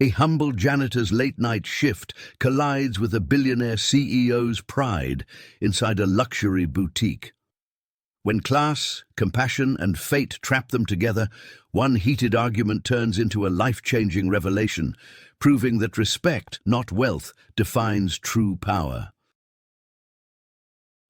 A humble janitor's late-night shift collides with a billionaire CEO's pride inside a luxury boutique. When class, compassion, and fate trap them together, one heated argument turns into a life-changing revelation, proving that respect, not wealth, defines true power.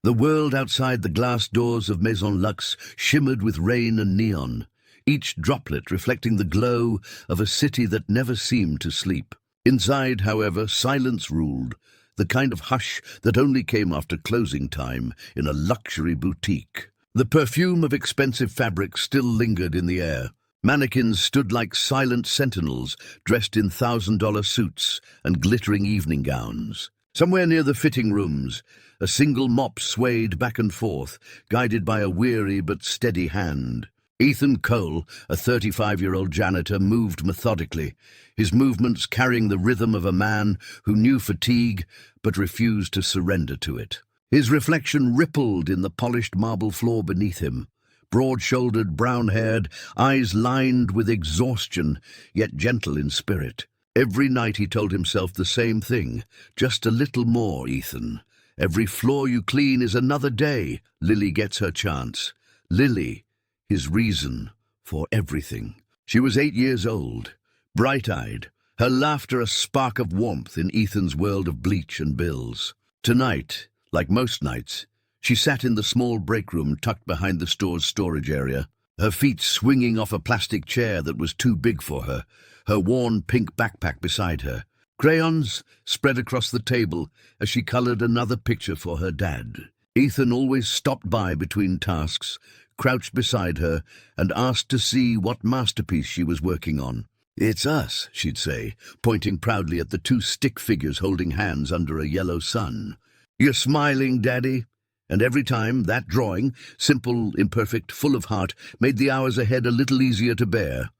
The world outside the glass doors of Maison Luxe shimmered with rain and neon, each droplet reflecting the glow of a city that never seemed to sleep. Inside, however, silence ruled, the kind of hush that only came after closing time in a luxury boutique. The perfume of expensive fabrics still lingered in the air. Mannequins stood like silent sentinels, dressed in $1,000 suits and glittering evening gowns. Somewhere near the fitting rooms, a single mop swayed back and forth, guided by a weary but steady hand. Ethan Cole, a 35-year-old janitor, moved methodically, his movements carrying the rhythm of a man who knew fatigue but refused to surrender to it. His reflection rippled in the polished marble floor beneath him. Broad-shouldered, brown-haired, eyes lined with exhaustion, yet gentle in spirit. Every night he told himself the same thing, just a little more, Ethan. Every floor you clean is another day. Lily gets her chance. Lily, his reason for everything. She was 8 years old, bright-eyed, her laughter a spark of warmth in Ethan's world of bleach and bills. Tonight, like most nights, she sat in the small break room tucked behind the store's storage area, her feet swinging off a plastic chair that was too big for her, her worn pink backpack beside her. Crayons spread across the table as she colored another picture for her dad. Ethan always stopped by between tasks, crouched beside her, and asked to see what masterpiece she was working on. "It's us," she'd say, pointing proudly at the two stick figures holding hands under a yellow sun. "You're smiling, Daddy." And every time, that drawing, simple, imperfect, full of heart, made the hours ahead a little easier to bear.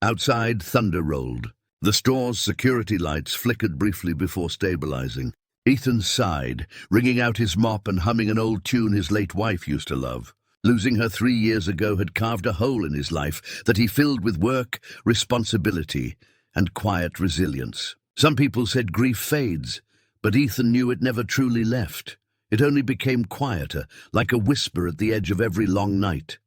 Outside, thunder rolled. The store's security lights flickered briefly before stabilizing. Ethan sighed, wringing out his mop and humming an old tune his late wife used to love. Losing her 3 years ago had carved a hole in his life that he filled with work, responsibility, and quiet resilience. Some people said grief fades, but Ethan knew it never truly left. It only became quieter, like a whisper at the edge of every long night.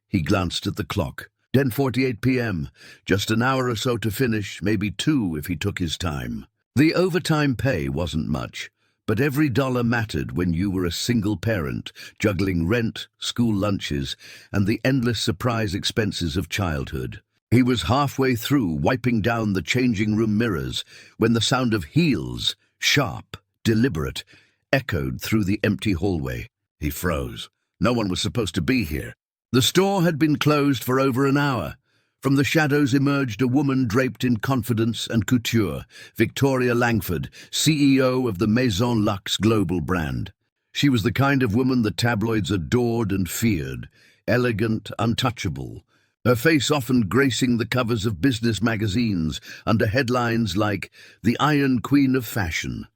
He glanced at the clock. 10:48 p.m., just an hour or so to finish, maybe 2 if he took his time. The overtime pay wasn't much, but every dollar mattered when you were a single parent, juggling rent, school lunches, and the endless surprise expenses of childhood. He was halfway through wiping down the changing room mirrors when the sound of heels, sharp, deliberate, echoed through the empty hallway. He froze. No one was supposed to be here. The store had been closed for over an hour. From the shadows emerged a woman draped in confidence and couture, Victoria Langford, CEO of the Maison Luxe global brand. She was the kind of woman the tabloids adored and feared, elegant, untouchable, her face often gracing the covers of business magazines under headlines like "The Iron Queen of Fashion."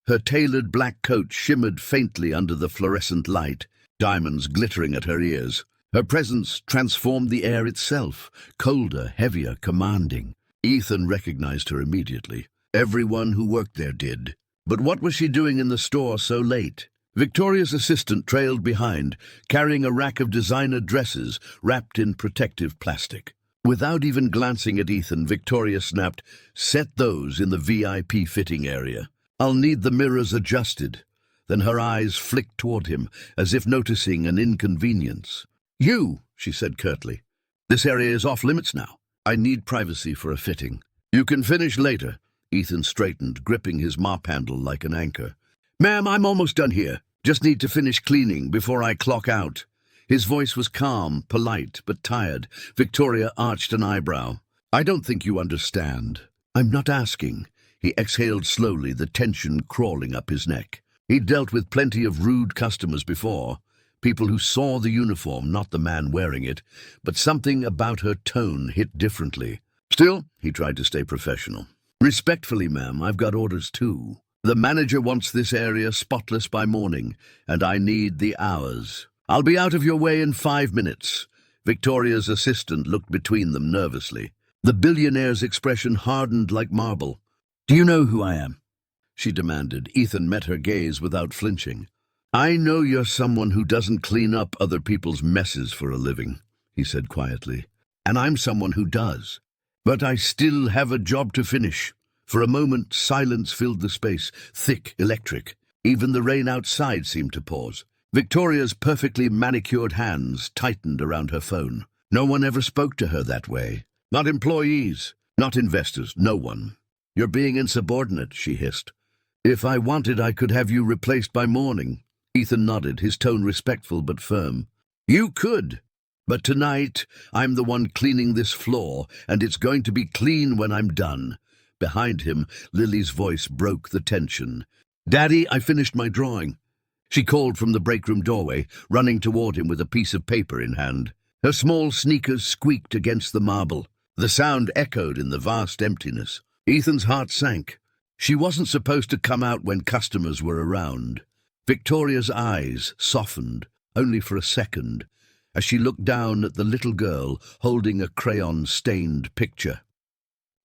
Her tailored black coat shimmered faintly under the fluorescent light, diamonds glittering at her ears. Her presence transformed the air itself, colder, heavier, commanding. Ethan recognized her immediately. Everyone who worked there did. But what was she doing in the store so late? Victoria's assistant trailed behind, carrying a rack of designer dresses wrapped in protective plastic. Without even glancing at Ethan, Victoria snapped, "Set those in the VIP fitting area. I'll need the mirrors adjusted." Then her eyes flicked toward him, as if noticing an inconvenience. "You," she said curtly. "This area is off limits now. I need privacy for a fitting." "You can finish later." Ethan straightened, gripping his mop handle like an anchor. "Ma'am, I'm almost done here. Just need to finish cleaning before I clock out." His voice was calm, polite, but tired. Victoria arched an eyebrow. "I don't think you understand." "I'm not asking." He exhaled slowly, the tension crawling up his neck. He'd dealt with plenty of rude customers before, people who saw the uniform, not the man wearing it, but something about her tone hit differently. Still, he tried to stay professional. "Respectfully, ma'am, I've got orders too. The manager wants this area spotless by morning, and I need the hours. I'll be out of your way in 5 minutes." Victoria's assistant looked between them nervously. The billionaire's expression hardened like marble. "Do you know who I am?" she demanded. Ethan met her gaze without flinching. "I know you're someone who doesn't clean up other people's messes for a living," he said quietly. "And I'm someone who does. But I still have a job to finish." For a moment, silence filled the space, thick, electric. Even the rain outside seemed to pause. Victoria's perfectly manicured hands tightened around her phone. No one ever spoke to her that way. Not employees, not investors, no one. "You're being insubordinate," she hissed. "If I wanted, I could have you replaced by morning." Ethan nodded, his tone respectful but firm. "You could. But tonight, I'm the one cleaning this floor, and it's going to be clean when I'm done." Behind him, Lily's voice broke the tension. "Daddy, I finished my drawing," she called from the break-room doorway, running toward him with a piece of paper in hand. Her small sneakers squeaked against the marble. The sound echoed in the vast emptiness. Ethan's heart sank. She wasn't supposed to come out when customers were around. Victoria's eyes softened, only for a second, as she looked down at the little girl holding a crayon-stained picture.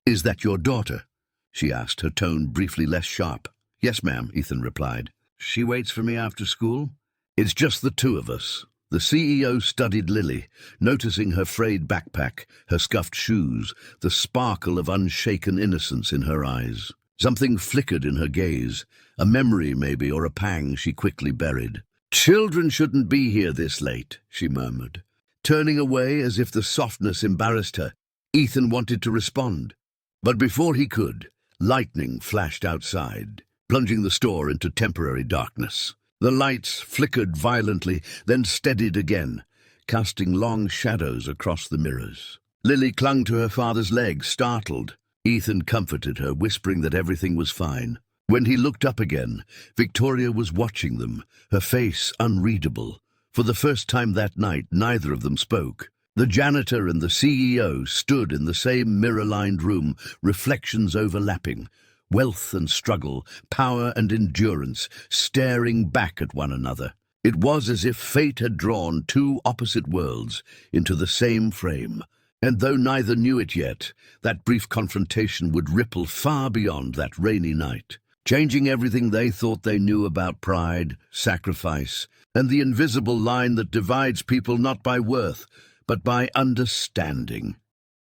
"Is that your daughter?" she asked, her tone briefly less sharp. "Yes, ma'am," Ethan replied. "She waits for me after school?" "It's just the two of us." The CEO studied Lily, noticing her frayed backpack, her scuffed shoes, the sparkle of unshaken innocence in her eyes. Something flickered in her gaze, a memory maybe, or a pang she quickly buried. "Children shouldn't be here this late," she murmured. Turning away as if the softness embarrassed her, Ethan wanted to respond. But before he could, lightning flashed outside, plunging the store into temporary darkness. The lights flickered violently, then steadied again, casting long shadows across the mirrors. Lily clung to her father's leg, startled. Ethan comforted her, whispering that everything was fine. When he looked up again, Victoria was watching them, her face unreadable. For the first time that night, neither of them spoke. The janitor and the CEO stood in the same mirror-lined room, reflections overlapping. Wealth and struggle, power and endurance, staring back at one another. It was as if fate had drawn two opposite worlds into the same frame. And though neither knew it yet, that brief confrontation would ripple far beyond that rainy night, changing everything they thought they knew about pride, sacrifice, and the invisible line that divides people not by worth, but by understanding.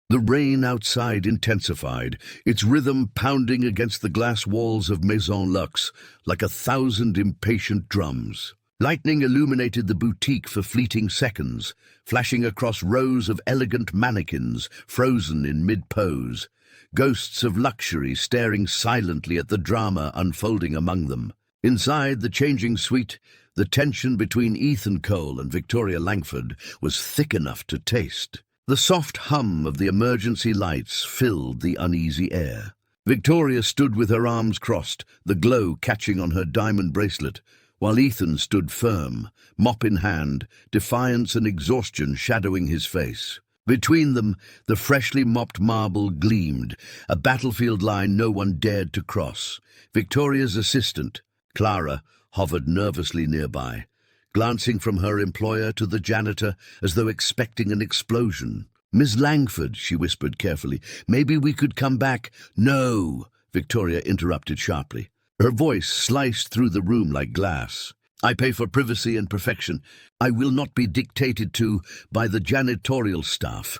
The rain outside intensified, its rhythm pounding against the glass walls of Maison Luxe like 1,000 impatient drums. Lightning illuminated the boutique for fleeting seconds, flashing across rows of elegant mannequins frozen in mid-pose, ghosts of luxury staring silently at the drama unfolding among them. Inside the changing suite, the tension between Ethan Cole and Victoria Langford was thick enough to taste. The soft hum of the emergency lights filled the uneasy air. Victoria stood with her arms crossed, the glow catching on her diamond bracelet, while Ethan stood firm, mop in hand, defiance and exhaustion shadowing his face. Between them, the freshly mopped marble gleamed, a battlefield line no one dared to cross. Victoria's assistant, Clara, hovered nervously nearby, glancing from her employer to the janitor as though expecting an explosion. "Miss Langford," she whispered carefully, "maybe we could come back—" "No," Victoria interrupted sharply. Her voice sliced through the room like glass. "I pay for privacy and perfection. I will not be dictated to by the janitorial staff."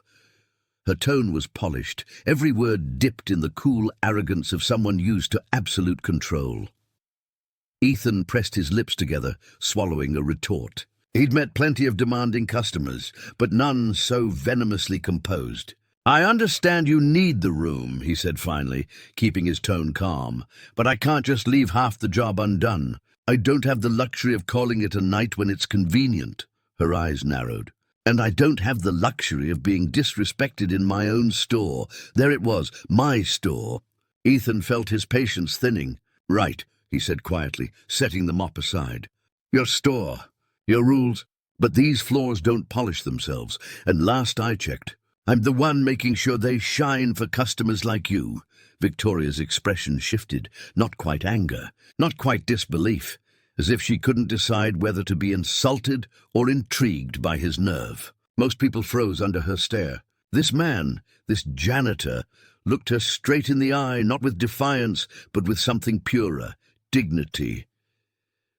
Her tone was polished, every word dipped in the cool arrogance of someone used to absolute control. Ethan pressed his lips together, swallowing a retort. He'd met plenty of demanding customers, but none so venomously composed. "I understand you need the room," he said finally, keeping his tone calm, "but I can't just leave half the job undone. I don't have the luxury of calling it a night when it's convenient." Her eyes narrowed. "And I don't have the luxury of being disrespected in my own store." There it was, my store. Ethan felt his patience thinning. "Right," he said quietly, setting the mop aside. "Your store, your rules, but these floors don't polish themselves, and last I checked, I'm the one making sure they shine for customers like you." Victoria's expression shifted, not quite anger, not quite disbelief, as if she couldn't decide whether to be insulted or intrigued by his nerve. Most people froze under her stare. This man, this janitor, looked her straight in the eye, not with defiance, but with something purer, dignity.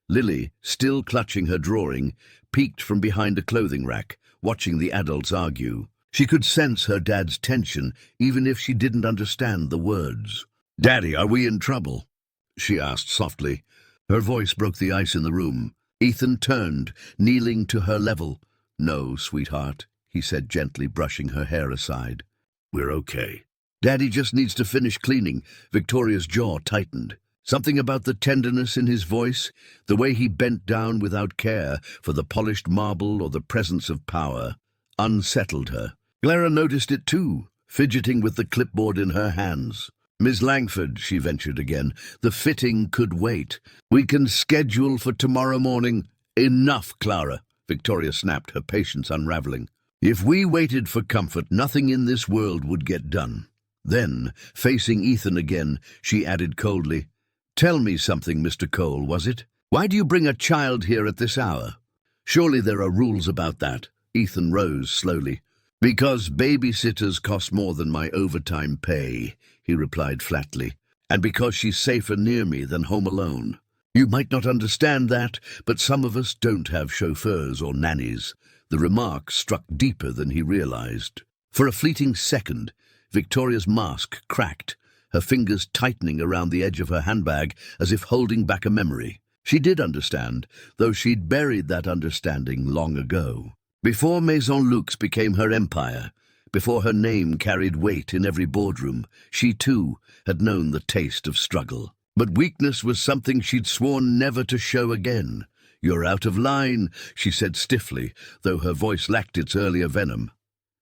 Lily, still clutching her drawing, peeked from behind a clothing rack, watching the adults argue. She could sense her dad's tension, even if she didn't understand the words. "Daddy, are we in trouble?" she asked softly. Her voice broke the ice in the room. Ethan turned, kneeling to her level. "No, sweetheart," he said gently, brushing her hair aside. "We're okay. Daddy just needs to finish cleaning." Victoria's jaw tightened. Something about the tenderness in his voice, the way he bent down without care for the polished marble or the presence of power, unsettled her. Clara noticed it too, fidgeting with the clipboard in her hands. "Miss Langford," she ventured again, "the fitting could wait. We can schedule for tomorrow morning." "Enough, Clara," Victoria snapped, her patience unraveling. "If we waited for comfort, nothing in this world would get done." Then, facing Ethan again, she added coldly, "Tell me something, Mr. Cole, was it? Why do you bring a child here at this hour? Surely there are rules about that." Ethan rose slowly. "Because babysitters cost more than my overtime pay," he replied flatly, "and because she's safer near me than home alone. You might not understand that, but some of us don't have chauffeurs or nannies." The remark struck deeper than he realized. For a fleeting second, Victoria's mask cracked, her fingers tightening around the edge of her handbag as if holding back a memory. She did understand, though she'd buried that understanding long ago. Before Maison Lux became her empire, before her name carried weight in every boardroom, she too had known the taste of struggle. But weakness was something she'd sworn never to show again. "You're out of line," she said stiffly, though her voice lacked its earlier venom.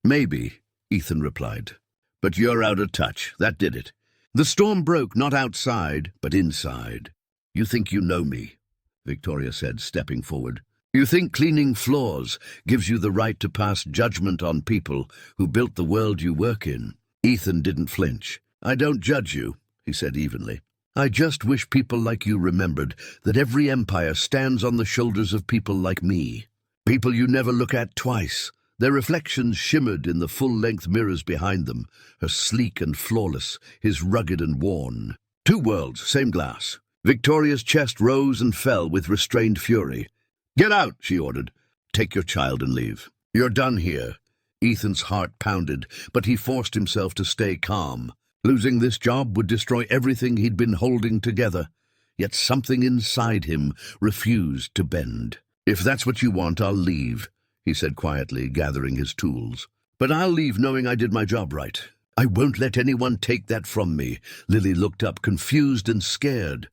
"Maybe," Ethan replied. "But you're out of touch. That did it." The storm broke not outside, but inside. "You think you know me," Victoria said, stepping forward. "You think cleaning floors gives you the right to pass judgment on people who built the world you work in." Ethan didn't flinch. "I don't judge you," he said evenly. "I just wish people like you remembered that every empire stands on the shoulders of people like me. People you never look at twice." Their reflections shimmered in the full-length mirrors behind them, her sleek and flawless, his rugged and worn. Two worlds, same glass. Victoria's chest rose and fell with restrained fury. "Get out," she ordered. "Take your child and leave. You're done here." Ethan's heart pounded, but he forced himself to stay calm. Losing this job would destroy everything he'd been holding together. Yet something inside him refused to bend. "If that's what you want, I'll leave," he said quietly, gathering his tools. "But I'll leave knowing I did my job right. I won't let anyone take that from me." Lily looked up, confused and scared.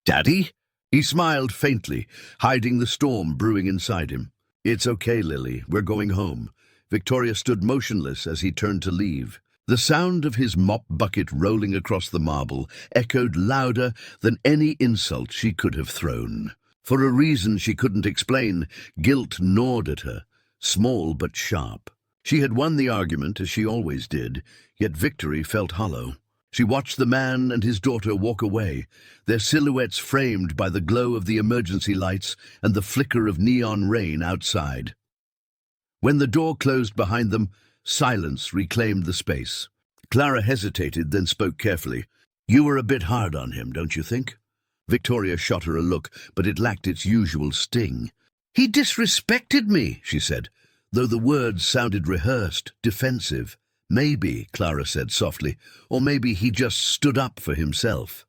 "Daddy?" He smiled faintly, hiding the storm brewing inside him. "It's okay, Lily. We're going home." Victoria stood motionless as he turned to leave. The sound of his mop bucket rolling across the marble echoed louder than any insult she could have thrown. For a reason she couldn't explain, guilt gnawed at her, small but sharp. She had won the argument, as she always did, yet victory felt hollow. She watched the man and his daughter walk away, their silhouettes framed by the glow of the emergency lights and the flicker of neon rain outside. When the door closed behind them, silence reclaimed the space. Clara hesitated, then spoke carefully. "You were a bit hard on him, don't you think?" Victoria shot her a look, but it lacked its usual sting. "He disrespected me," she said, though the words sounded rehearsed, defensive. "Maybe," Clara said softly, "or maybe he just stood up for himself."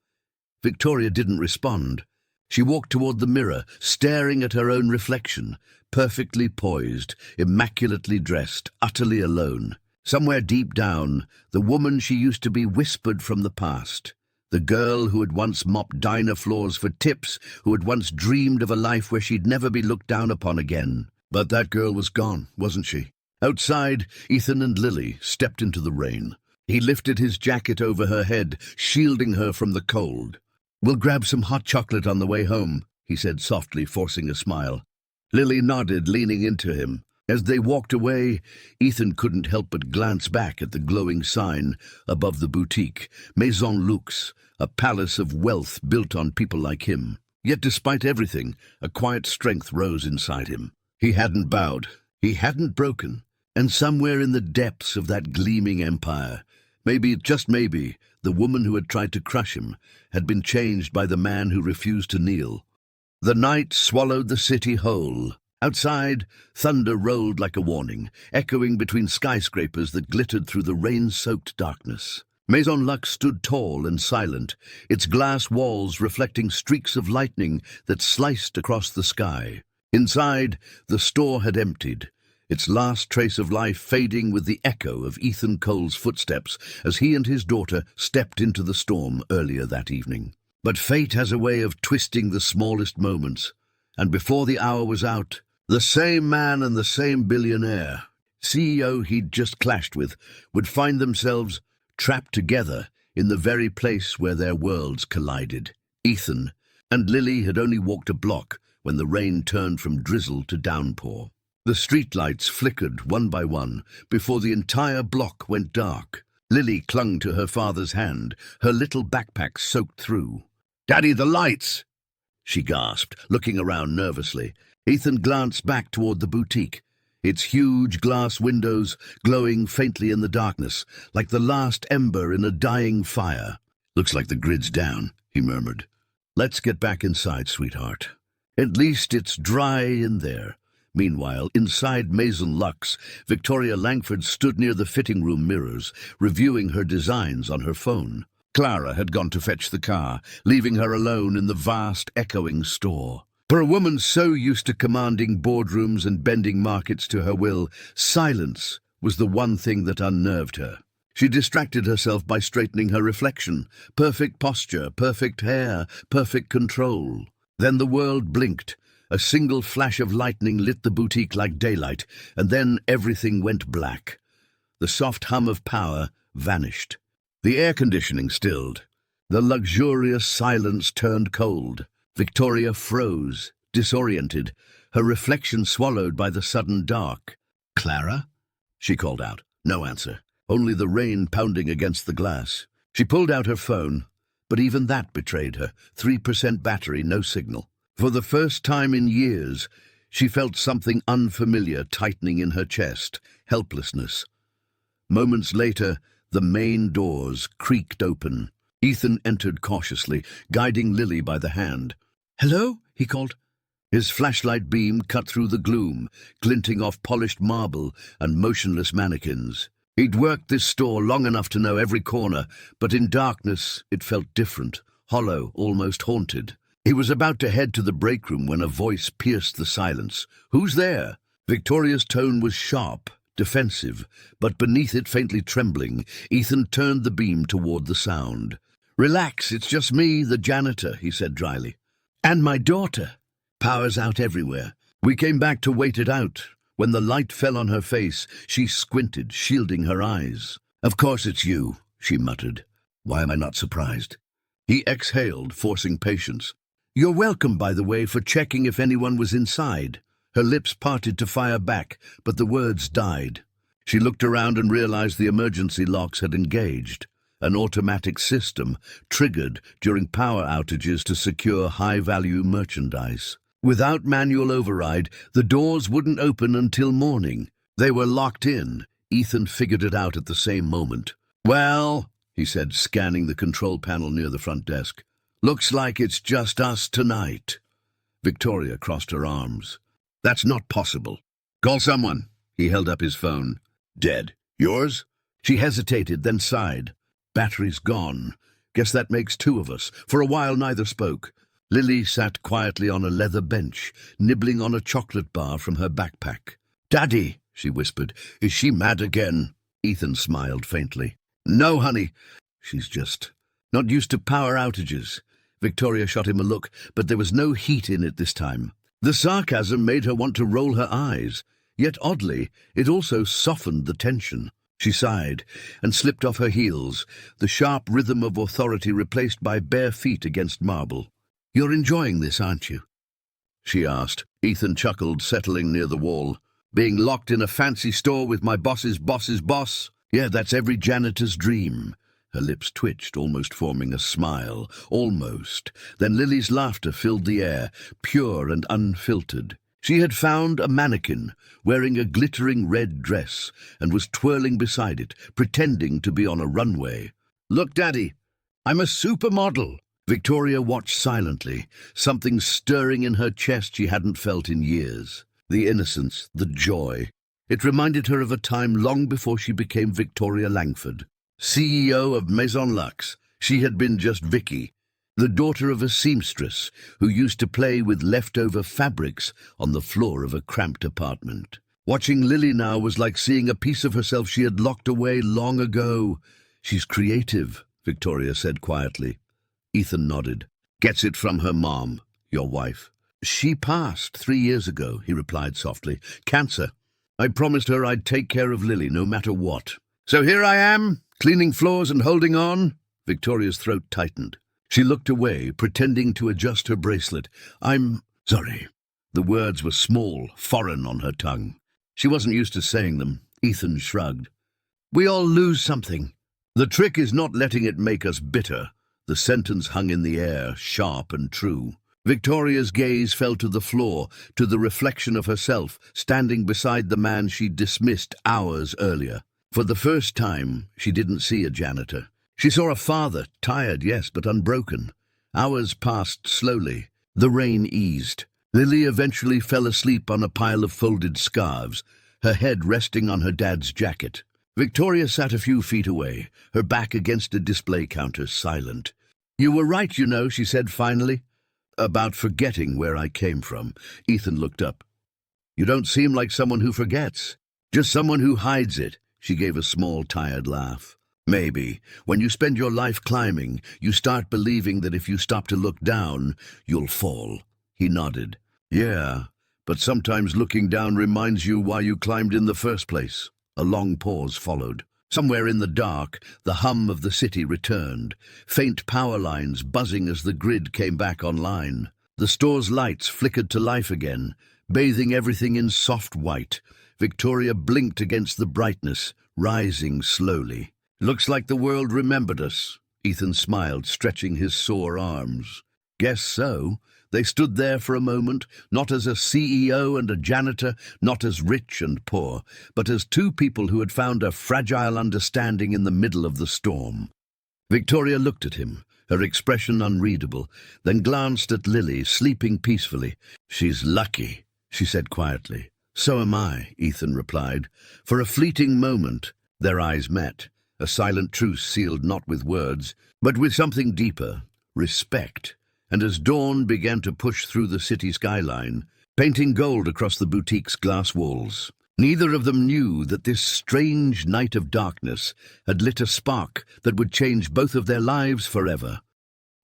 Victoria didn't respond. She walked toward the mirror, staring at her own reflection, perfectly poised, immaculately dressed, utterly alone. Somewhere deep down, the woman she used to be whispered from the past. The girl who had once mopped diner floors for tips, who had once dreamed of a life where she'd never be looked down upon again. But that girl was gone, wasn't she? Outside, Ethan and Lily stepped into the rain. He lifted his jacket over her head, shielding her from the cold. "We'll grab some hot chocolate on the way home," he said softly, forcing a smile. Lily nodded, leaning into him. As they walked away, Ethan couldn't help but glance back at the glowing sign above the boutique, Maison Lux, a palace of wealth built on people like him. Yet despite everything, a quiet strength rose inside him. He hadn't bowed. He hadn't broken. And somewhere in the depths of that gleaming empire, maybe, just maybe, the woman who had tried to crush him had been changed by the man who refused to kneel. The night swallowed the city whole. Outside, thunder rolled like a warning, echoing between skyscrapers that glittered through the rain-soaked darkness. Maison Lux stood tall and silent, its glass walls reflecting streaks of lightning that sliced across the sky. Inside, the store had emptied, its last trace of life fading with the echo of Ethan Cole's footsteps as he and his daughter stepped into the storm earlier that evening. But fate has a way of twisting the smallest moments, and before the hour was out, the same man and the same billionaire, CEO he'd just clashed with, would find themselves trapped together in the very place where their worlds collided. Ethan and Lily had only walked a block when the rain turned from drizzle to downpour. The streetlights flickered one by one before the entire block went dark. Lily clung to her father's hand, her little backpack soaked through. "Daddy, the lights!" she gasped, looking around nervously. Ethan glanced back toward the boutique, its huge glass windows glowing faintly in the darkness, like the last ember in a dying fire. "Looks like the grid's down," he murmured. "Let's get back inside, sweetheart. At least it's dry in there." Meanwhile, inside Maison Lux, Victoria Langford stood near the fitting room mirrors, reviewing her designs on her phone. Clara had gone to fetch the car, leaving her alone in the vast, echoing store. For a woman so used to commanding boardrooms and bending markets to her will, silence was the one thing that unnerved her. She distracted herself by straightening her reflection. Perfect posture, perfect hair, perfect control. Then the world blinked. A single flash of lightning lit the boutique like daylight, and then everything went black. The soft hum of power vanished. The air conditioning stilled. The luxurious silence turned cold. Victoria froze, disoriented, her reflection swallowed by the sudden dark. "Clara?" she called out. No answer, only the rain pounding against the glass. She pulled out her phone, but even that betrayed her. 3% battery, no signal. For the first time in years, she felt something unfamiliar tightening in her chest, helplessness. Moments later, the main doors creaked open. Ethan entered cautiously, guiding Lily by the hand. "Hello?" he called. His flashlight beam cut through the gloom, glinting off polished marble and motionless mannequins. He'd worked this store long enough to know every corner, but in darkness it felt different, hollow, almost haunted. He was about to head to the break room when a voice pierced the silence. "Who's there?" Victoria's tone was sharp, defensive, but beneath it faintly trembling. Ethan turned the beam toward the sound. "Relax, it's just me, the janitor," he said dryly. "And my daughter. Power's out everywhere. We came back to wait it out." When the light fell on her face, she squinted, shielding her eyes. "Of course it's you," she muttered. "Why am I not surprised?" He exhaled, forcing patience. "You're welcome, by the way, for checking if anyone was inside." Her lips parted to fire back, but the words died. She looked around and realized the emergency locks had engaged, an automatic system triggered during power outages to secure high-value merchandise. Without manual override, the doors wouldn't open until morning. They were locked in. Ethan figured it out at the same moment. "Well," he said, scanning the control panel near the front desk, "looks like it's just us tonight." Victoria crossed her arms. "That's not possible. Call someone." He held up his phone. "Dead. Yours?" She hesitated, then sighed. "Battery's gone. Guess that makes two of us." For a while neither spoke. Lily sat quietly on a leather bench, nibbling on a chocolate bar from her backpack. "Daddy," she whispered, "is she mad again?" Ethan smiled faintly. "No, honey. She's just not used to power outages." Victoria shot him a look, but there was no heat in it this time. The sarcasm made her want to roll her eyes, yet oddly, it also softened the tension. She sighed and slipped off her heels, the sharp rhythm of authority replaced by bare feet against marble. "You're enjoying this, aren't you?" she asked. Ethan chuckled, settling near the wall. "Being locked in a fancy store with my boss's boss's boss? Yeah, that's every janitor's dream." Her lips twitched, almost forming a smile. Almost. Then Lily's laughter filled the air, pure and unfiltered. She had found a mannequin wearing a glittering red dress and was twirling beside it, pretending to be on a runway. "Look, Daddy, I'm a supermodel." Victoria watched silently, something stirring in her chest she hadn't felt in years. The innocence, the joy. It reminded her of a time long before she became Victoria Langford, CEO of Maison Luxe. She had been just Vicky, the daughter of a seamstress who used to play with leftover fabrics on the floor of a cramped apartment. Watching Lily now was like seeing a piece of herself she had locked away long ago. "She's creative," Victoria said quietly. Ethan nodded. "Gets it from her mom, your wife." "She passed 3 years ago," he replied softly. "Cancer. I promised her I'd take care of Lily no matter what. So here I am, cleaning floors and holding on." Victoria's throat tightened. She looked away, pretending to adjust her bracelet. "I'm sorry." The words were small, foreign on her tongue. She wasn't used to saying them. Ethan shrugged. "We all lose something. The trick is not letting it make us bitter." The sentence hung in the air, sharp and true. Victoria's gaze fell to the floor, to the reflection of herself, standing beside the man she'd dismissed hours earlier. For the first time, she didn't see a janitor. She saw a father, tired, yes, but unbroken. Hours passed slowly. The rain eased. Lily eventually fell asleep on a pile of folded scarves, her head resting on her dad's jacket. Victoria sat a few feet away, her back against a display counter, silent. "You were right, you know," she said finally. "About forgetting where I came from." Ethan looked up. "You don't seem like someone who forgets. Just someone who hides it." She gave a small, tired laugh. "Maybe. When you spend your life climbing, you start believing that if you stop to look down, you'll fall." He nodded. "Yeah, but sometimes looking down reminds you why you climbed in the first place." A long pause followed. Somewhere in the dark, the hum of the city returned, faint power lines buzzing as the grid came back online. The store's lights flickered to life again, bathing everything in soft white. Victoria blinked against the brightness, rising slowly. "Looks like the world remembered us." Ethan smiled, stretching his sore arms. "Guess so." They stood there for a moment, not as a CEO and a janitor, not as rich and poor, but as two people who had found a fragile understanding in the middle of the storm. Victoria looked at him, her expression unreadable, then glanced at Lily, sleeping peacefully. "She's lucky," she said quietly. "So am I," Ethan replied. For a fleeting moment, their eyes met, a silent truce sealed not with words, but with something deeper, respect. And as dawn began to push through the city skyline, painting gold across the boutique's glass walls, neither of them knew that this strange night of darkness had lit a spark that would change both of their lives forever.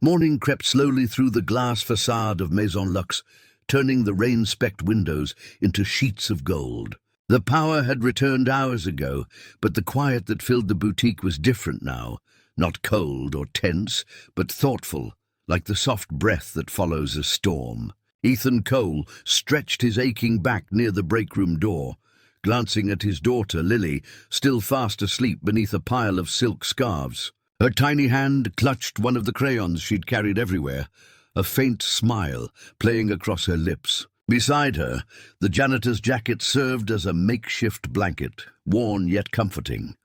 Morning crept slowly through the glass facade of Maison Luxe, turning the rain-specked windows into sheets of gold. The power had returned hours ago, but the quiet that filled the boutique was different now, not cold or tense, but thoughtful, like the soft breath that follows a storm. Ethan Cole stretched his aching back near the break-room door, glancing at his daughter, Lily, still fast asleep beneath a pile of silk scarves. Her tiny hand clutched one of the crayons she'd carried everywhere, a faint smile playing across her lips. Beside her, the janitor's jacket served as a makeshift blanket, worn yet comforting.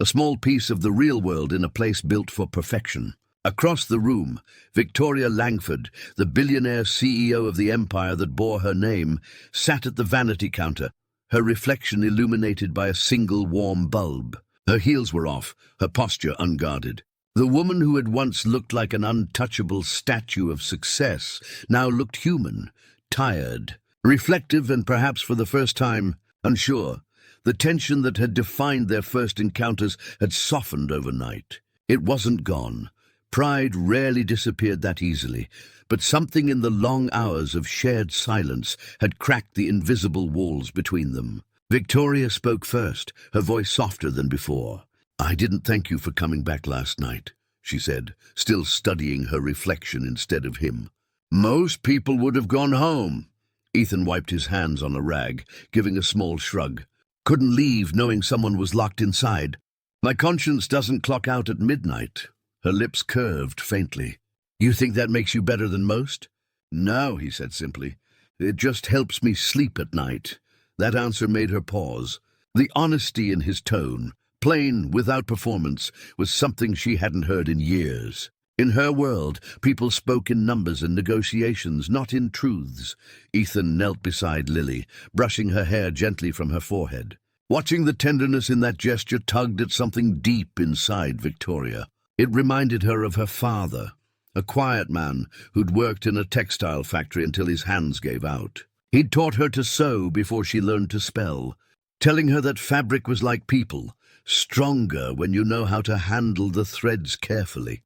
A small piece of the real world in a place built for perfection. Across the room, Victoria Langford, the billionaire CEO of the empire that bore her name, sat at the vanity counter, her reflection illuminated by a single warm bulb. Her heels were off, her posture unguarded. The woman who had once looked like an untouchable statue of success now looked human, tired, reflective, and perhaps for the first time, unsure. The tension that had defined their first encounters had softened overnight. It wasn't gone. Pride rarely disappeared that easily, but something in the long hours of shared silence had cracked the invisible walls between them. Victoria spoke first, her voice softer than before. "I didn't thank you for coming back last night," she said, still studying her reflection instead of him. "Most people would have gone home." Ethan wiped his hands on a rag, giving a small shrug. "Couldn't leave knowing someone was locked inside. My conscience doesn't clock out at midnight." Her lips curved faintly. "You think that makes you better than most?" "No," he said simply. It just helps me sleep at night." That answer made her pause. The honesty in his tone, plain, without performance, was something she hadn't heard in years. In her world, people spoke in numbers and negotiations, not in truths. Ethan knelt beside Lily, brushing her hair gently from her forehead. Watching the tenderness in that gesture tugged at something deep inside Victoria. It reminded her of her father, a quiet man who'd worked in a textile factory until his hands gave out. He'd taught her to sew before she learned to spell, telling her that fabric was like people, stronger when you know how to handle the threads carefully.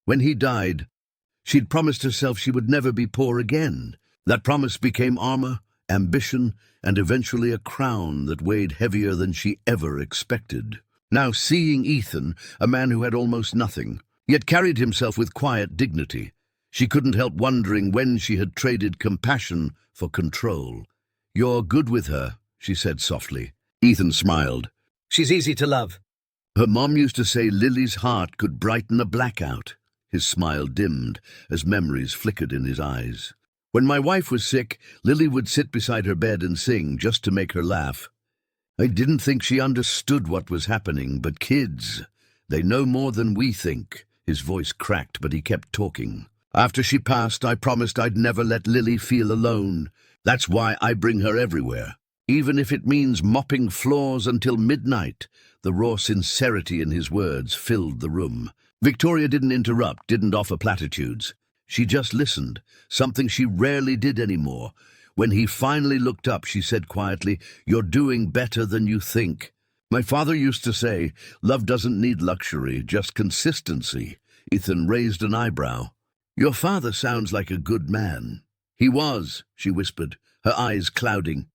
When he died, she'd promised herself she would never be poor again. That promise became armor, ambition, and eventually a crown that weighed heavier than she ever expected. Now seeing Ethan, a man who had almost nothing, yet carried himself with quiet dignity, she couldn't help wondering when she had traded compassion for control. "You're good with her," she said softly. Ethan smiled. "She's easy to love." Her mom used to say Lily's heart could brighten a blackout. His smile dimmed as memories flickered in his eyes. "When my wife was sick, Lily would sit beside her bed and sing just to make her laugh. I didn't think she understood what was happening, but kids, they know more than we think." His voice cracked, but he kept talking. "After she passed, I promised I'd never let Lily feel alone. That's why I bring her everywhere, even if it means mopping floors until midnight." The raw sincerity in his words filled the room. Victoria didn't interrupt, didn't offer platitudes. She just listened, something she rarely did anymore. When he finally looked up, she said quietly, "You're doing better than you think. My father used to say, love doesn't need luxury, just consistency." Ethan raised an eyebrow. "Your father sounds like a good man." "He was," she whispered, her eyes clouding.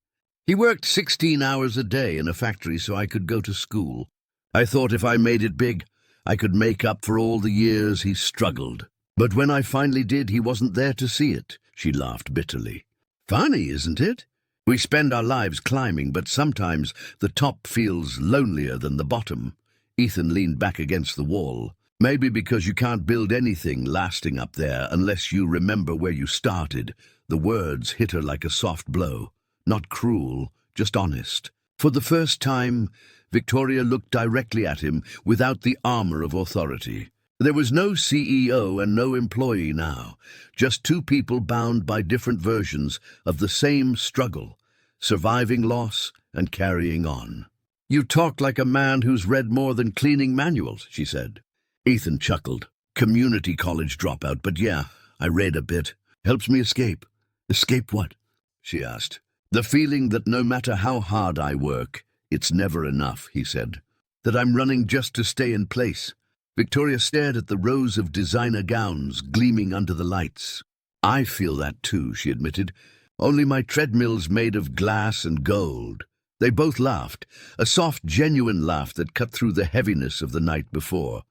"He worked 16 hours a day in a factory so I could go to school. I thought if I made it big, I could make up for all the years he struggled. But when I finally did, he wasn't there to see it." She laughed bitterly. "Funny, isn't it? We spend our lives climbing, but sometimes the top feels lonelier than the bottom." Ethan leaned back against the wall. "Maybe because you can't build anything lasting up there unless you remember where you started." The words hit her like a soft blow. Not cruel, just honest. For the first time, Victoria looked directly at him without the armor of authority. There was no CEO and no employee now, just two people bound by different versions of the same struggle, surviving loss and carrying on. "You talk like a man who's read more than cleaning manuals," she said. Ethan chuckled. "Community college dropout, but yeah, I read a bit. Helps me escape." "Escape what?" she asked. "The feeling that no matter how hard I work, it's never enough," he said. "That I'm running just to stay in place." Victoria stared at the rows of designer gowns gleaming under the lights. "I feel that too," she admitted. "Only my treadmill's made of glass and gold." They both laughed, a soft, genuine laugh that cut through the heaviness of the night before.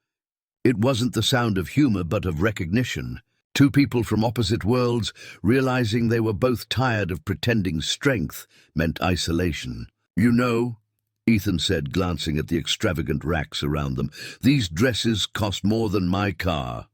It wasn't the sound of humor, but of recognition. Two people from opposite worlds, realizing they were both tired of pretending strength meant isolation. "You know," Ethan said, glancing at the extravagant racks around them, "these dresses cost more than my car."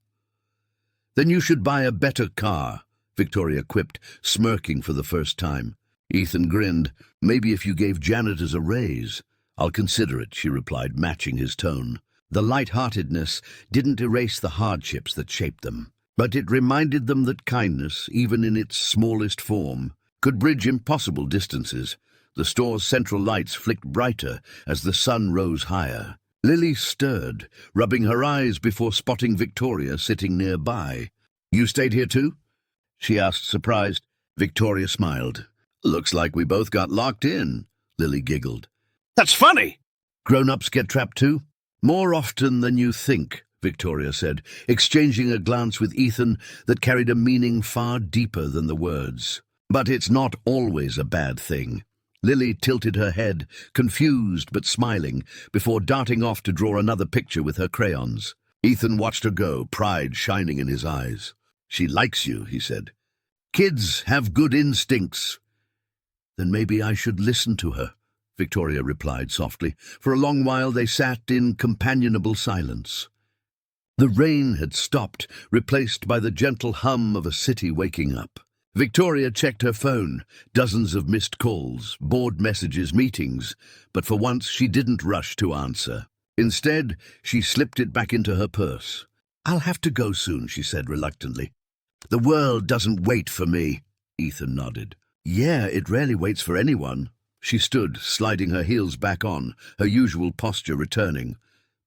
"Then you should buy a better car," Victoria quipped, smirking for the first time. Ethan grinned. "Maybe if you gave janitors a raise." "I'll consider it," she replied, matching his tone. The light-heartedness didn't erase the hardships that shaped them, but it reminded them that kindness, even in its smallest form, could bridge impossible distances. The store's central lights flicked brighter as the sun rose higher. Lily stirred, rubbing her eyes before spotting Victoria sitting nearby. "You stayed here too?" she asked, surprised. Victoria smiled. "Looks like we both got locked in," Lily giggled. "That's funny." "Grown-ups get trapped too?" "More often than you think," Victoria said, exchanging a glance with Ethan that carried a meaning far deeper than the words. "But it's not always a bad thing." Lily tilted her head, confused but smiling, before darting off to draw another picture with her crayons. Ethan watched her go, pride shining in his eyes. "She likes you," he said. "Kids have good instincts." "Then maybe I should listen to her," Victoria replied softly. For a long while they sat in companionable silence. The rain had stopped, replaced by the gentle hum of a city waking up. Victoria checked her phone, dozens of missed calls, bored messages, meetings, but for once she didn't rush to answer. Instead, she slipped it back into her purse. "I'll have to go soon," she said reluctantly. "The world doesn't wait for me." Ethan nodded. "Yeah, it rarely waits for anyone." She stood, sliding her heels back on, her usual posture returning.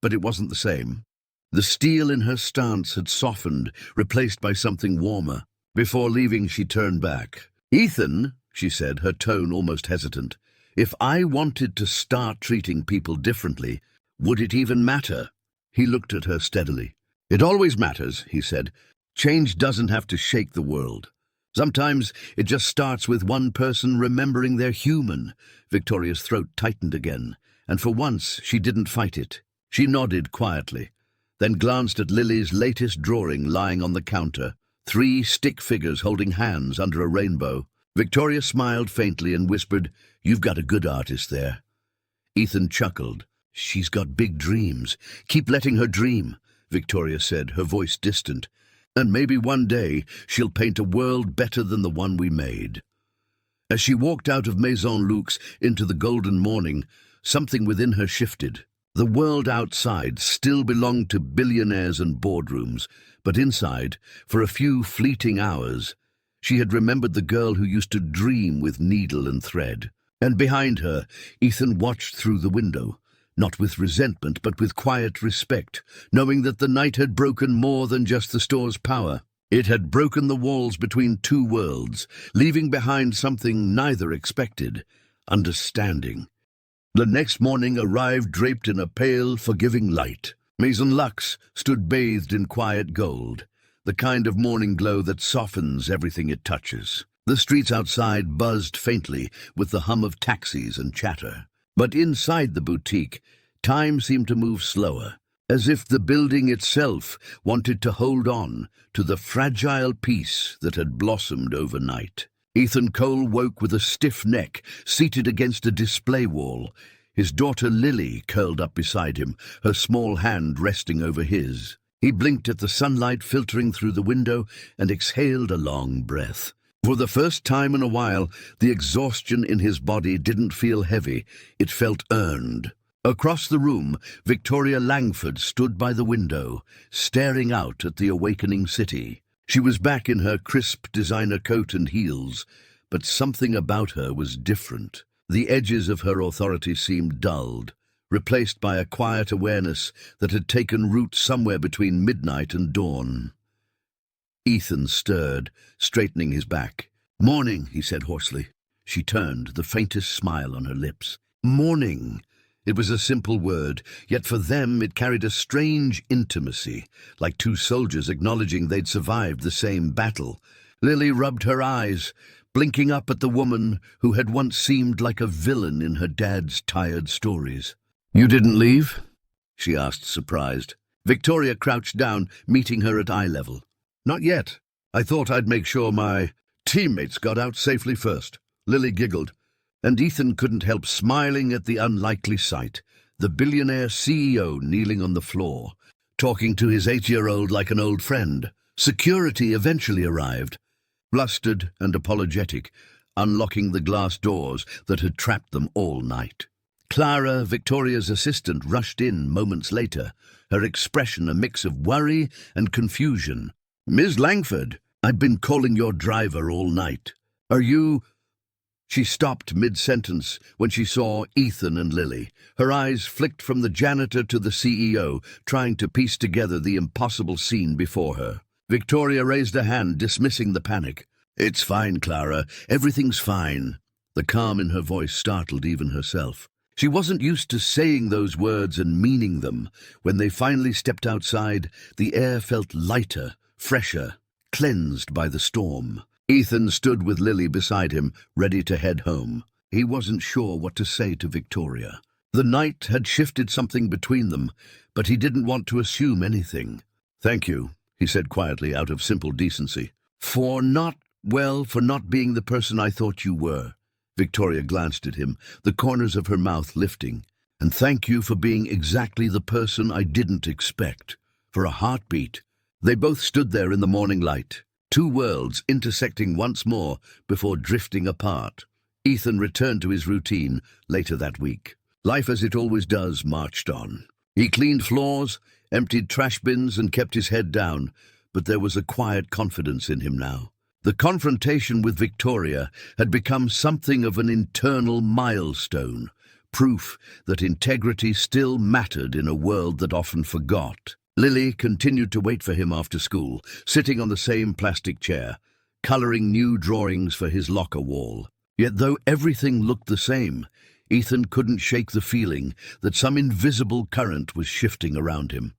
But it wasn't the same. The steel in her stance had softened, replaced by something warmer. Before leaving, she turned back. "Ethan," she said, her tone almost hesitant, "if I wanted to start treating people differently, would it even matter?" He looked at her steadily. "It always matters," he said. "Change doesn't have to shake the world. Sometimes it just starts with one person remembering they're human." Victoria's throat tightened again, and for once she didn't fight it. She nodded quietly, then glanced at Lily's latest drawing lying on the counter, 3 stick figures holding hands under a rainbow. Victoria smiled faintly and whispered, "You've got a good artist there." Ethan chuckled. "She's got big dreams. Keep letting her dream," Victoria said, her voice distant. "And maybe one day she'll paint a world better than the one we made." As she walked out of Maison Luxe into the golden morning, something within her shifted. The world outside still belonged to billionaires and boardrooms, but inside, for a few fleeting hours, she had remembered the girl who used to dream with needle and thread. And behind her, Ethan watched through the window, not with resentment but with quiet respect, knowing that the night had broken more than just the store's power. It had broken the walls between 2 worlds, leaving behind something neither expected: understanding. The next morning arrived draped in a pale, forgiving light. Maison Luxe stood bathed in quiet gold, the kind of morning glow that softens everything it touches. The streets outside buzzed faintly with the hum of taxis and chatter. But inside the boutique, time seemed to move slower, as if the building itself wanted to hold on to the fragile peace that had blossomed overnight. Ethan Cole woke with a stiff neck, seated against a display wall, his daughter Lily curled up beside him, her small hand resting over his. He blinked at the sunlight filtering through the window and exhaled a long breath. For the first time in a while, the exhaustion in his body didn't feel heavy, it felt earned. Across the room, Victoria Langford stood by the window, staring out at the awakening city. She was back in her crisp designer coat and heels, but something about her was different. The edges of her authority seemed dulled, replaced by a quiet awareness that had taken root somewhere between midnight and dawn. Ethan stirred, straightening his back. "Morning," he said hoarsely. She turned, the faintest smile on her lips. "Morning." It was a simple word, yet for them it carried a strange intimacy, like 2 soldiers acknowledging they'd survived the same battle. Lily rubbed her eyes, blinking up at the woman who had once seemed like a villain in her dad's tired stories. "You didn't leave?" she asked, surprised. Victoria crouched down, meeting her at eye level. "Not yet. I thought I'd make sure my teammates got out safely first." Lily giggled, and Ethan couldn't help smiling at the unlikely sight, the billionaire CEO kneeling on the floor, talking to his 8-year-old like an old friend. Security eventually arrived, blustered and apologetic, unlocking the glass doors that had trapped them all night. Clara, Victoria's assistant, rushed in moments later, her expression a mix of worry and confusion. "Ms. Langford, I've been calling your driver all night. Are you—" She stopped mid-sentence when she saw Ethan and Lily. Her eyes flicked from the janitor to the CEO, trying to piece together the impossible scene before her. Victoria raised a hand, dismissing the panic. "It's fine, Clara. Everything's fine." The calm in her voice startled even herself. She wasn't used to saying those words and meaning them. When they finally stepped outside, the air felt lighter, fresher, cleansed by the storm. Ethan stood with Lily beside him, ready to head home. He wasn't sure what to say to Victoria. The night had shifted something between them, but he didn't want to assume anything. "Thank you," he said quietly, out of simple decency. For not being the person I thought you were." Victoria glanced at him, the corners of her mouth lifting. "And thank you for being exactly the person I didn't expect. For a heartbeat." They both stood there in the morning light, two worlds intersecting once more before drifting apart. Ethan returned to his routine later that week. Life, as it always does, marched on. He cleaned floors, emptied trash bins, and kept his head down, but there was a quiet confidence in him now. The confrontation with Victoria had become something of an internal milestone, proof that integrity still mattered in a world that often forgot. Lily continued to wait for him after school, sitting on the same plastic chair, coloring new drawings for his locker wall. Yet though everything looked the same, Ethan couldn't shake the feeling that some invisible current was shifting around him.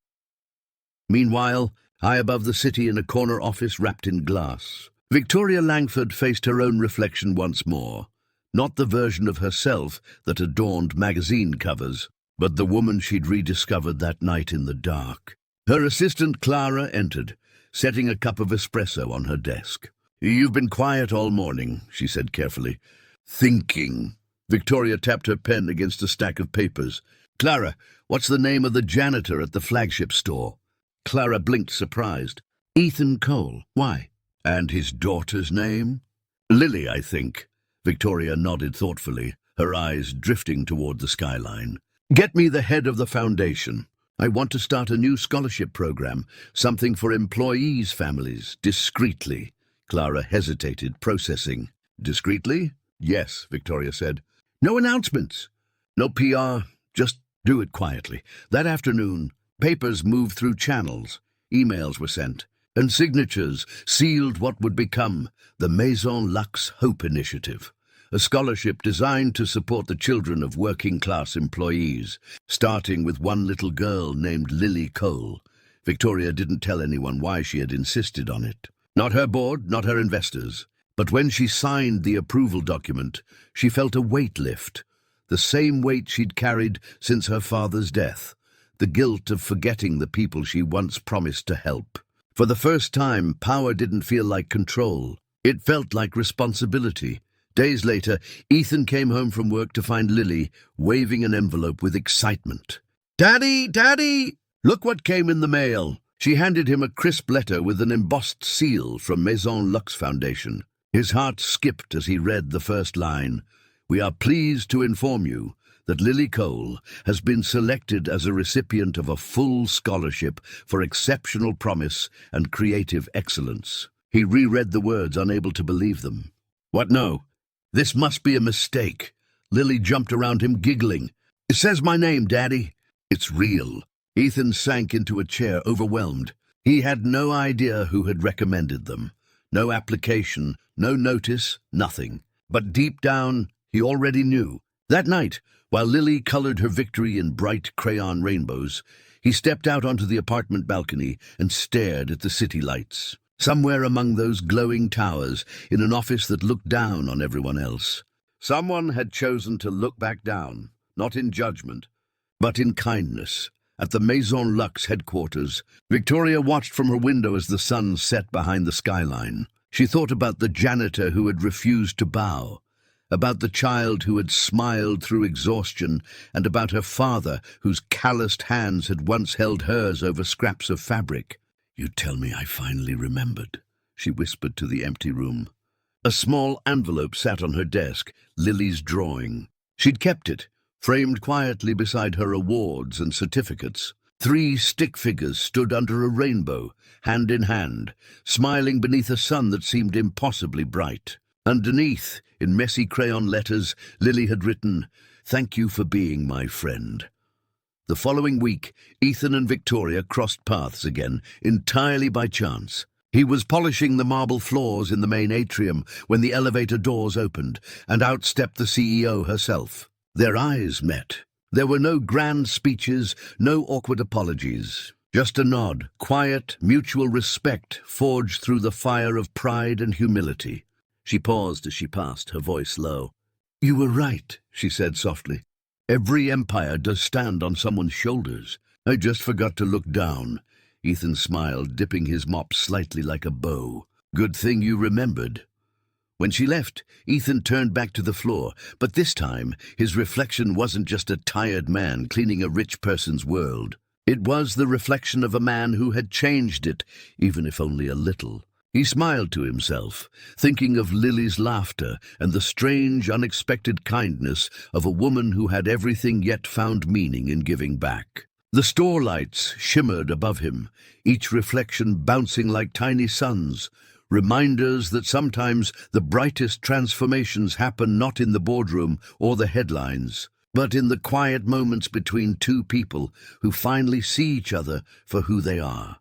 Meanwhile, high above the city in a corner office wrapped in glass, Victoria Langford faced her own reflection once more. Not the version of herself that adorned magazine covers, but the woman she'd rediscovered that night in the dark. Her assistant Clara entered, setting a cup of espresso on her desk. "You've been quiet all morning," she said carefully. "Thinking." Victoria tapped her pen against a stack of papers. "Clara, what's the name of the janitor at the flagship store?" Clara blinked, surprised. "Ethan Cole. Why?" "And his daughter's name?" "Lily, I think." Victoria nodded thoughtfully, her eyes drifting toward the skyline. "Get me the head of the foundation. I want to start a new scholarship program, something for employees' families, discreetly." Clara hesitated, processing. "Discreetly?" "Yes," Victoria said. "No announcements. No PR. Just do it quietly." That afternoon, papers moved through channels, emails were sent, and signatures sealed what would become the Maison Lux Hope Initiative, a scholarship designed to support the children of working-class employees, starting with one little girl named Lily Cole. Victoria didn't tell anyone why she had insisted on it. Not her board, not her investors. But when she signed the approval document, she felt a weight lift, the same weight she'd carried since her father's death, the guilt of forgetting the people she once promised to help. For the first time, power didn't feel like control. It felt like responsibility. Days later, Ethan came home from work to find Lily waving an envelope with excitement. "Daddy, Daddy! Look what came in the mail." She handed him a crisp letter with an embossed seal from Maison Lux Foundation. His heart skipped as he read the first line. "We are pleased to inform you that Lily Cole has been selected as a recipient of a full scholarship for exceptional promise and creative excellence." He reread the words, unable to believe them. "What, no? This must be a mistake." Lily jumped around him, giggling. "It says my name, Daddy." "It's real." Ethan sank into a chair, overwhelmed. He had no idea who had recommended them. No application, no notice, nothing. But deep down, he already knew. That night, while Lily colored her victory in bright crayon rainbows, he stepped out onto the apartment balcony and stared at the city lights. Somewhere among those glowing towers, in an office that looked down on everyone else, someone had chosen to look back down, not in judgment, but in kindness. At the Maison Lux headquarters, Victoria watched from her window as the sun set behind the skyline. She thought about the janitor who had refused to bow, about the child who had smiled through exhaustion, and about her father whose calloused hands had once held hers over scraps of fabric. "You tell me I finally remembered," she whispered to the empty room. A small envelope sat on her desk, Lily's drawing. She'd kept it, framed quietly beside her awards and certificates. 3 stick figures stood under a rainbow, hand in hand, smiling beneath a sun that seemed impossibly bright. Underneath, in messy crayon letters, Lily had written, "Thank you for being my friend." The following week, Ethan and Victoria crossed paths again, entirely by chance. He was polishing the marble floors in the main atrium when the elevator doors opened, and out stepped the CEO herself. Their eyes met. There were no grand speeches, no awkward apologies. Just a nod, quiet, mutual respect forged through the fire of pride and humility. She paused as she passed, her voice low. "You were right," she said softly. "Every empire does stand on someone's shoulders. I just forgot to look down." Ethan smiled, dipping his mop slightly like a bow. "Good thing you remembered." When she left, Ethan turned back to the floor, but this time his reflection wasn't just a tired man cleaning a rich person's world. It was the reflection of a man who had changed it, even if only a little. He smiled to himself, thinking of Lily's laughter and the strange, unexpected kindness of a woman who had everything yet found meaning in giving back. The store lights shimmered above him, each reflection bouncing like tiny suns, reminders that sometimes the brightest transformations happen not in the boardroom or the headlines, but in the quiet moments between two people who finally see each other for who they are.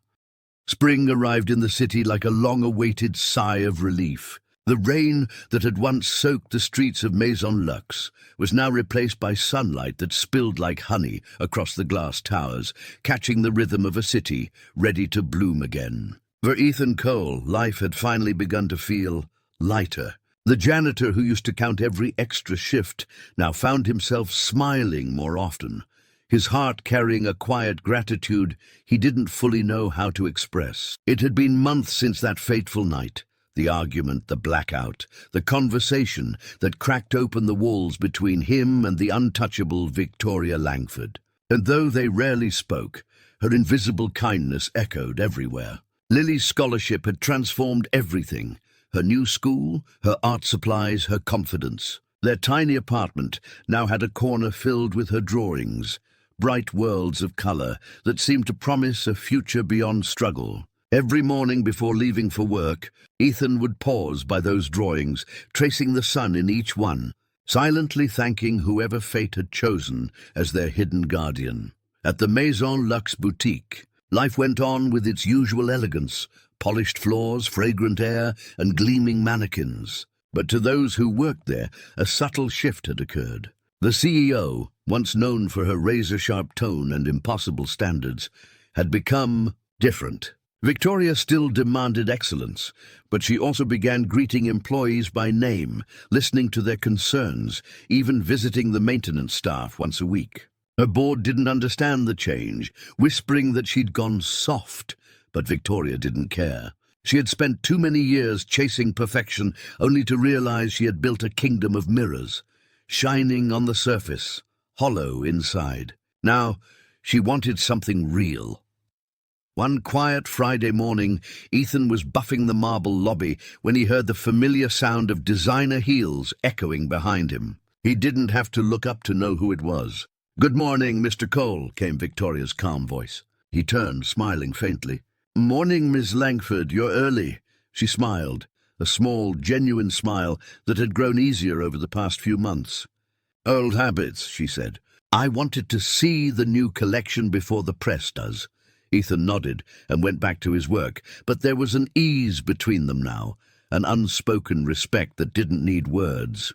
Spring arrived in the city like a long-awaited sigh of relief. The rain that had once soaked the streets of Maison Lux was now replaced by sunlight that spilled like honey across the glass towers, catching the rhythm of a city ready to bloom again. For Ethan Cole, life had finally begun to feel lighter. The janitor who used to count every extra shift now found himself smiling more often, his heart carrying a quiet gratitude he didn't fully know how to express. It had been months since that fateful night, the argument, the blackout, the conversation that cracked open the walls between him and the untouchable Victoria Langford. And though they rarely spoke, her invisible kindness echoed everywhere. Lily's scholarship had transformed everything: her new school, her art supplies, her confidence. Their tiny apartment now had a corner filled with her drawings, bright worlds of color that seemed to promise a future beyond struggle. Every morning before leaving for work, Ethan would pause by those drawings, tracing the sun in each one, silently thanking whoever fate had chosen as their hidden guardian. At the Maison Lux boutique, life went on with its usual elegance: polished floors, fragrant air, and gleaming mannequins. But to those who worked there, a subtle shift had occurred. The CEO, once known for her razor-sharp tone and impossible standards, had become different. Victoria still demanded excellence, but she also began greeting employees by name, listening to their concerns, even visiting the maintenance staff once a week. Her board didn't understand the change, whispering that she'd gone soft, but Victoria didn't care. She had spent too many years chasing perfection, only to realize she had built a kingdom of mirrors, shining on the surface, hollow inside. Now, she wanted something real. One quiet Friday morning, Ethan was buffing the marble lobby when he heard the familiar sound of designer heels echoing behind him. He didn't have to look up to know who it was. "Good morning, Mr. Cole," came Victoria's calm voice. He turned, smiling faintly. "Morning, Miss Langford, you're early." She smiled, a small, genuine smile that had grown easier over the past few months. "Old habits," she said. "I wanted to see the new collection before the press does." Ethan nodded and went back to his work, but there was an ease between them now, an unspoken respect that didn't need words.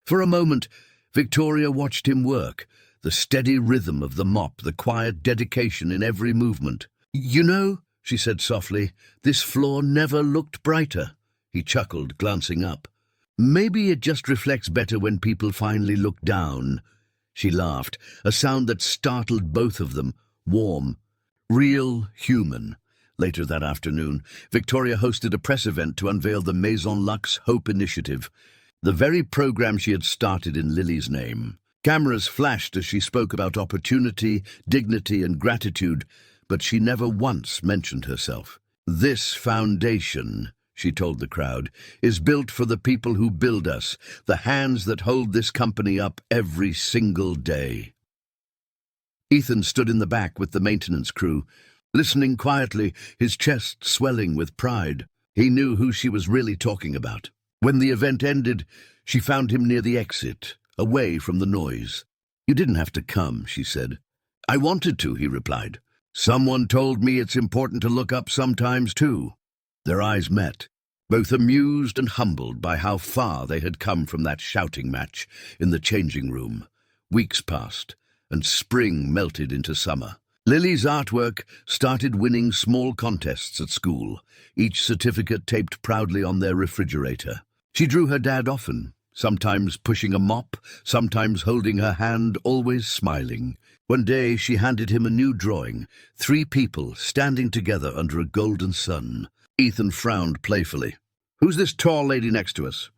For a moment, Victoria watched him work, the steady rhythm of the mop, the quiet dedication in every movement. "You know," she said softly, "this floor never looked brighter." He chuckled, glancing up. "Maybe it just reflects better when people finally look down." She laughed, a sound that startled both of them, warm, real, human. Later that afternoon, Victoria hosted a press event to unveil the Maison Lux Hope Initiative, the very program she had started in Lily's name. Cameras flashed as she spoke about opportunity, dignity, and gratitude, but she never once mentioned herself. "This foundation," she told the crowd, "is built for the people who build us, the hands that hold this company up every single day." Ethan stood in the back with the maintenance crew, listening quietly, his chest swelling with pride. He knew who she was really talking about. When the event ended, she found him near the exit, away from the noise. "You didn't have to come," she said. "I wanted to," he replied. "Someone told me it's important to look up sometimes, too." Their eyes met, both amused and humbled by how far they had come from that shouting match in the changing room. Weeks passed, and spring melted into summer. Lily's artwork started winning small contests at school, each certificate taped proudly on their refrigerator. She drew her dad often, sometimes pushing a mop, sometimes holding her hand, always smiling. One day she handed him a new drawing, 3 people standing together under a golden sun. Ethan frowned playfully. "Who's this tall lady next to us?"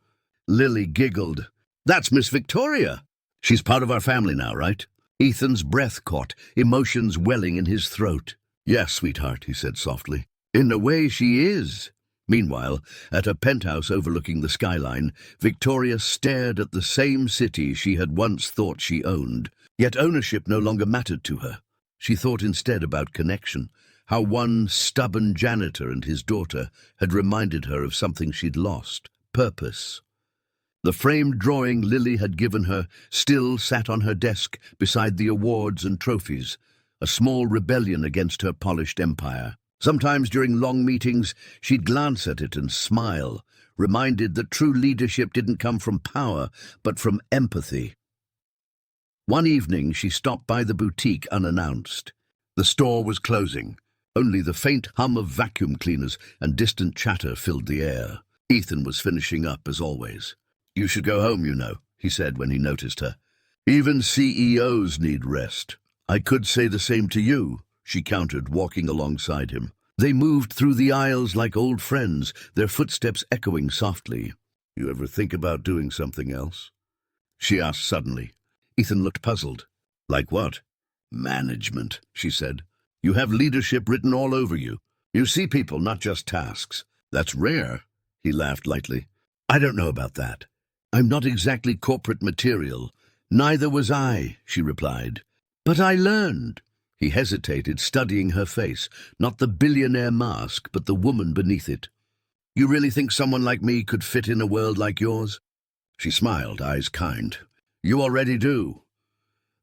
Lily giggled. "That's Miss Victoria. She's part of our family now, right?" Ethan's breath caught, emotions welling in his throat. "Yes, sweetheart," he said softly. "In a way she is." Meanwhile, at a penthouse overlooking the skyline, Victoria stared at the same city she had once thought she owned. Yet ownership no longer mattered to her. She thought instead about connection, how one stubborn janitor and his daughter had reminded her of something she'd lost: purpose. The framed drawing Lily had given her still sat on her desk beside the awards and trophies, a small rebellion against her polished empire. Sometimes during long meetings, she'd glance at it and smile, reminded that true leadership didn't come from power, but from empathy. One evening, she stopped by the boutique unannounced. The store was closing. Only the faint hum of vacuum cleaners and distant chatter filled the air. Ethan was finishing up as always. "You should go home, you know," he said when he noticed her. "Even CEOs need rest." "I could say the same to you," she countered, walking alongside him. They moved through the aisles like old friends, their footsteps echoing softly. "You ever think about doing something else?" she asked suddenly. Ethan looked puzzled. "Like what?" "Management," she said. "You have leadership written all over you. You see people, not just tasks." "That's rare," he laughed lightly. "I don't know about that. I'm not exactly corporate material." "Neither was I," she replied. "But I learned." He hesitated, studying her face, not the billionaire mask, but the woman beneath it. "You really think someone like me could fit in a world like yours?" She smiled, eyes kind. "You already do."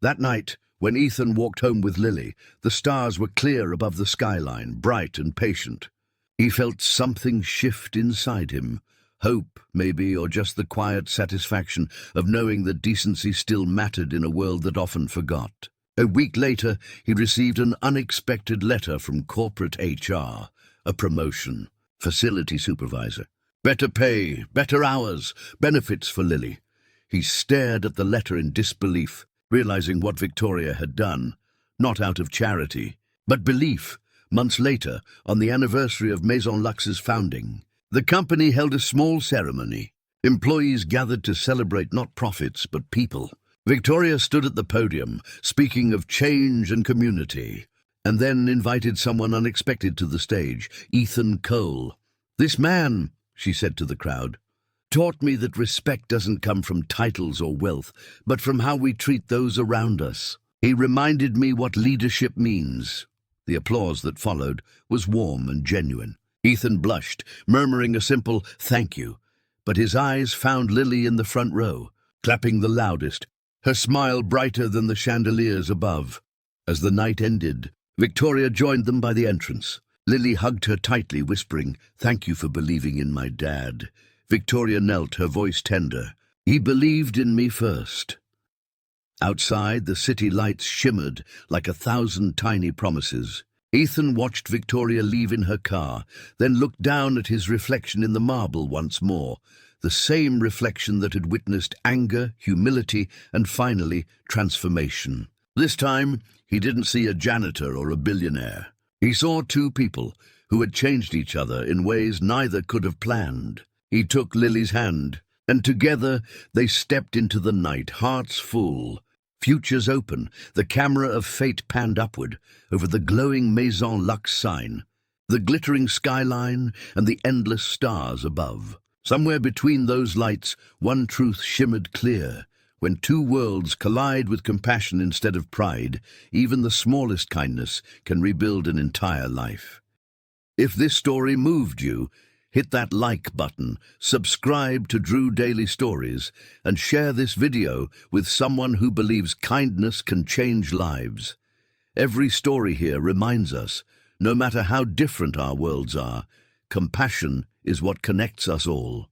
That night, when Ethan walked home with Lily, the stars were clear above the skyline, bright and patient. He felt something shift inside him. Hope, maybe, or just the quiet satisfaction of knowing that decency still mattered in a world that often forgot. A week later, he received an unexpected letter from corporate HR, a promotion, facility supervisor. Better pay, better hours, benefits for Lily. He stared at the letter in disbelief, realizing what Victoria had done, not out of charity, but belief. Months later, on the anniversary of Maison Luxe's founding, the company held a small ceremony. Employees gathered to celebrate not profits, but people. Victoria stood at the podium, speaking of change and community, and then invited someone unexpected to the stage, Ethan Cole. "This man," she said to the crowd, "taught me that respect doesn't come from titles or wealth, but from how we treat those around us. He reminded me what leadership means." The applause that followed was warm and genuine. Ethan blushed, murmuring a simple "thank you," but his eyes found Lily in the front row, clapping the loudest, her smile brighter than the chandeliers above. As the night ended, Victoria joined them by the entrance. Lily hugged her tightly, whispering, "Thank you for believing in my dad." Victoria knelt, her voice tender. "He believed in me first." Outside, the city lights shimmered like 1,000 tiny promises. Ethan watched Victoria leave in her car, then looked down at his reflection in the marble once more, the same reflection that had witnessed anger, humility, and finally, transformation. This time, he didn't see a janitor or a billionaire. He saw two people who had changed each other in ways neither could have planned. He took Lily's hand, and together they stepped into the night, hearts full, futures open. The camera of fate panned upward over the glowing Maison Luxe sign, the glittering skyline, and the endless stars above. Somewhere between those lights, one truth shimmered clear. When two worlds collide with compassion instead of pride, even the smallest kindness can rebuild an entire life. If this story moved you, hit that like button, subscribe to Drew Daily Stories, and share this video with someone who believes kindness can change lives. Every story here reminds us, no matter how different our worlds are, compassion is what connects us all.